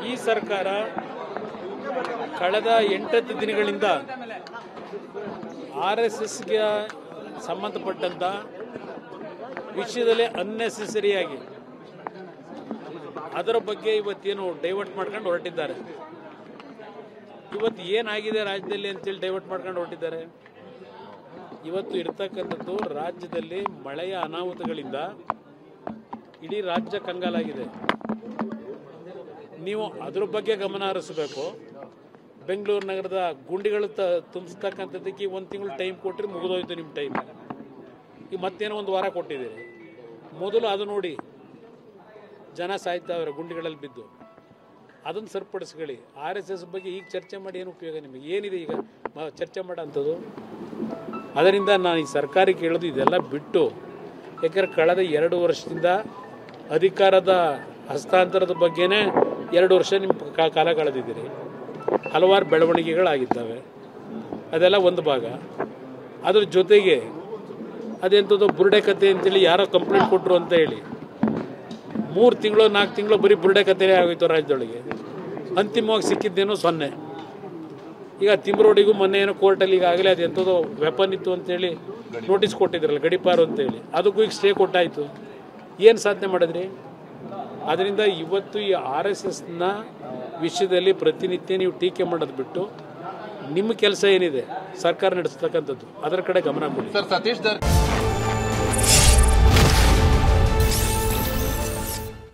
ಈ ಸರ್ಕಾರ ಕಳೆದ 8 ದಿನಗಳಿಂದ RSSಗೆ ಸಂಬಂಧಪಟ್ಟಂತ ವಿಷಯದಲ್ಲಿ ಅನ್ನೆಸೆಸರಿಯಾಗಿ ಅದರ ಬಗ್ಗೆ ಇವತ್ತೇನು ಡೈವರ್ಟ್ ಮಾಡ್ಕೊಂಡು ಹೊರಟಿದ್ದಾರೆ. ಇವತ್ತು ಏನಾಗಿದೆ ರಾಜ್ಯದಲ್ಲಿ ಅಂತೇಳಿ ಡೈವರ್ಟ್ ಮಾಡ್ಕೊಂಡು ಹೊರಟಿದ್ದಾರೆ. ಇವತ್ತು ಇರ್ತಕ್ಕಂಥದ್ದು ರಾಜ್ಯದಲ್ಲಿ ಮಳೆಯ ಅನಾಹುತಗಳಿಂದ ಇಡೀ ರಾಜ್ಯ ಕಂಗಾಲಾಗಿದೆ. ನೀವು ಅದ್ರ ಬಗ್ಗೆ ಗಮನ ಹರಿಸಬೇಕು. ಬೆಂಗಳೂರು ನಗರದ ಗುಂಡಿಗಳು ತುಂಬಿಸ್ತಕ್ಕಂಥದ್ದಕ್ಕೆ 1 ತಿಂಗಳು ಟೈಮ್ ಕೊಟ್ಟರೆ ಮುಗಿದೋಯ್ತು ನಿಮ್ಮ ಟೈಮ್. ಈಗ ಮತ್ತೇನೋ 1 ವಾರ ಕೊಟ್ಟಿದ್ದೀರಿ. ಮೊದಲು ಅದು ನೋಡಿ, ಜನ ಸಾಯ್ತಾವ್ರೆ ಗುಂಡಿಗಳಲ್ಲಿ ಬಿದ್ದು. ಅದನ್ನು ಸರಿಪಡಿಸ್ಕೊಳ್ಳಿ. RSS ಬಗ್ಗೆ ಈಗ ಚರ್ಚೆ ಮಾಡಿ ಏನು ಉಪಯೋಗ? ನಿಮಗೆ ಏನಿದೆ ಈಗ ಚರ್ಚೆ ಮಾಡೋ ಅಂಥದ್ದು? ಅದರಿಂದ ನಾನು ಈ ಸರ್ಕಾರಕ್ಕೆ ಹೇಳೋದು ಇದೆಲ್ಲ ಬಿಟ್ಟು, ಯಾಕಂದರೆ ಕಳೆದ 2 ವರ್ಷದಿಂದ ಅಧಿಕಾರದ ಹಸ್ತಾಂತರದ ಬಗ್ಗೆನೇ 2 ವರ್ಷ ನಿಮ್ಮ ಕಾಲ ಕಳೆದಿದ್ದೀರಿ. ಹಲವಾರು ಬೆಳವಣಿಗೆಗಳಾಗಿದ್ದಾವೆ. ಅದೆಲ್ಲ ಒಂದು ಭಾಗ. ಅದ್ರ ಜೊತೆಗೆ ಅದೆಂಥದ್ದು ಬುರುಡೆ ಕತೆ ಅಂತೇಳಿ ಯಾರೋ ಕಂಪ್ಲೇಂಟ್ ಕೊಟ್ಟರು ಅಂತ ಹೇಳಿ 3 ತಿಂಗಳು 4 ತಿಂಗಳು ಬರೀ ಬುರುಡೆ ಕತೆನೇ ಆಗೋಯ್ತು ರಾಜ್ಯದೊಳಗೆ. ಅಂತಿಮವಾಗಿ ಸಿಕ್ಕಿದ್ದೇನೋ 0. ಈಗ ತಿಮ್ರೋಡಿಗೂ ಮೊನ್ನೆ ಏನೋ ಕೋರ್ಟಲ್ಲಿ ಈಗಾಗಲೇ ಅದು ಎಂಥದ್ದು ವೆಪನ್ ಇತ್ತು ಅಂತೇಳಿ ನೋಟಿಸ್ ಕೊಟ್ಟಿದ್ರಲ್ಲ, ಗಡಿಪಾರು ಅಂತೇಳಿ, ಅದಕ್ಕೂ ಈಗ ಸ್ಟೇ ಕೊಟ್ಟಾಯಿತು. ಏನು ಸಾಧನೆ ಮಾಡಿದ್ರಿ? ಅದರಿಂದ ಇವತ್ತು ಈ RSSನ ವಿಷಯದಲ್ಲಿ ಪ್ರತಿನಿತ್ಯ ನೀವು ಟೀಕೆ ಮಾಡೋದು ಬಿಟ್ಟು ನಿಮ್ಮ ಕೆಲಸ ಏನಿದೆ ಸರ್ಕಾರ ನಡೆಸ್ತಕ್ಕಂಥದ್ದು ಅದರ ಕಡೆ ಗಮನ ಕೊಡಿ. ಸರ್, ಸತೀಶ್